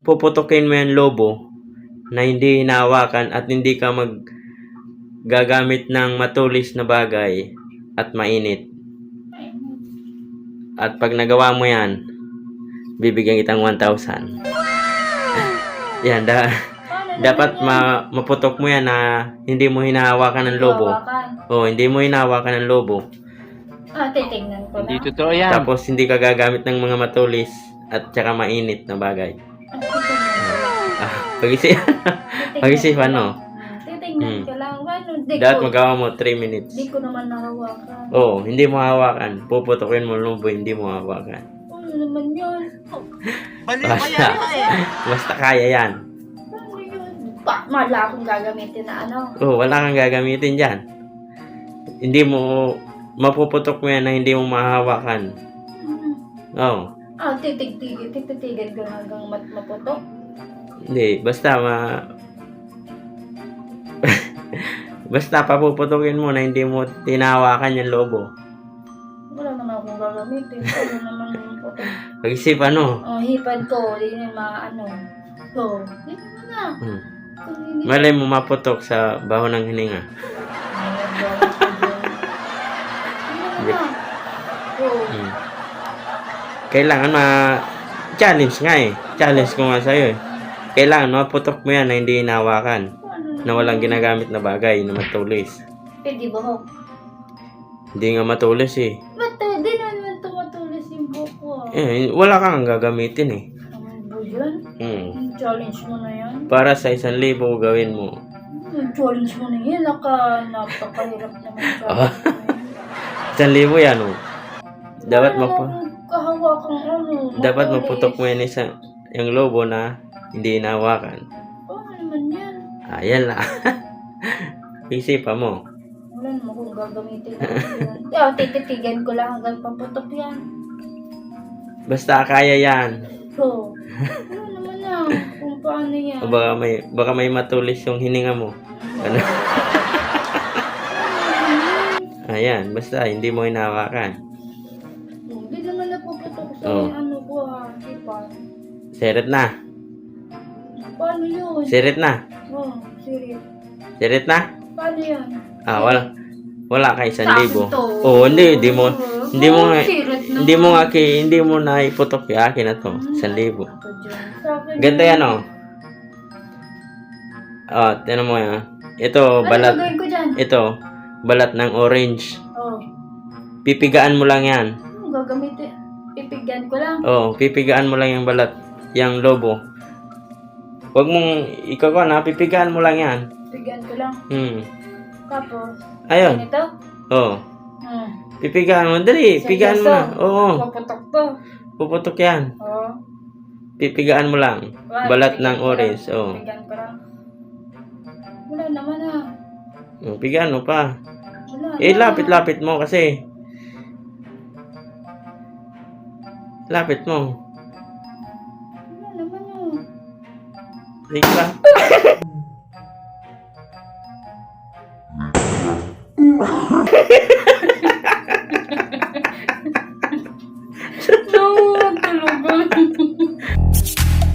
puputukin mo yung lobo na hindi hinahawakan at hindi ka gagamit ng matulis na bagay at mainit. At pag nagawa mo yan, bibigyan kitang 1,000. Yan, dapat maputok mo yan na hindi mo hinahawakan ng lobo. Oh, hindi mo hinahawakan ng lobo. Titingnan ko na. Hindi totoo yan. Tapos hindi ka gagamit ng mga matulis at saka mainit na bagay. Pag-isipan, no? Titingnan ko lang. Dapat magawa mo 3 minutes. Hindi ko naman nahawakan. Oh, hindi mo hawakan. Puputokin mo lobo, hindi mo hawakan. Ano naman yun? Basta kaya yan. Ano yun? Wala akong gagamitin na ano. Oh, wala kang gagamitin dyan. Hindi mo, mapuputok mo yan na hindi mo mahawakan. Oh. Titigan ko hanggang maputok. Hindi, basta basta papuputukin mo na hindi mo tinahawakan yung lobo. Wala naman akong gagamitin. Ano naman yung putok? Pag-isipan, no? Hipad ko. Hindi na mga ano. So, dito na. Malay mo maputok sa baho ng hininga. Kailangan challenge nga eh. Challenge ko nga sa'yo eh. Kailangan maputok mo yan na hindi hinahawakan. Na walang ginagamit na bagay na matulis. Pwede ba ho? Hindi nga matulis eh. Di naman tumatulis yung buko. Wala kang gagamitin eh. Ano ba yan? Challenge mo na yan? Para sa 1,000 gawin mo. Challenge mo na yan. Napakahirap naman challenge mo 1,000 yan oh. Dapat kahawakang ano. Dapat maputok mo yan yung lobo na hindi hinahawakan. Ano naman yan? Ayan lang. Isipan mo. Wala naman kung gagamitin na yan. Tititigan ko lang hanggang paputok yan. Basta kaya yan. So, ano naman na kung paano yan. O baka may matulis yung hininga mo. Ano? Ayan, basta hindi mo hinahawakan. Hindi naman napuputok sa ano ko ipan. Seret na. Paano yun? Seret na. Sirit. Seret na? Paano yan? Wala ka 1,000. Oh, hindi mo na iputok yung akin na to. 1,000. Ganda yan oh. Oh, tinan mo yan. Ito, balat. Ano gagawin ko dyan? Ito, balat ng orange. Pipigaan mo lang yan. Gagamitin. Pipigan ko lang. Oh, pipigaan mo lang yung balat. Yung lobo. Huwag mong ikaw na, pipigaan mo lang yan. Pipigan ko lang. Tapos, ayun. ganito? Oh. Pipigaan mo. Dali, pigaan mo na. Oo. Puputok to. Puputok yan. Pipigaan mo lang. Balat ng orange. Oh. Pipigan ko lang. Wala naman Pigaan mo pa. Wala Lapit-lapit mo kasi. Lapit mo. Wala naman Sige pa.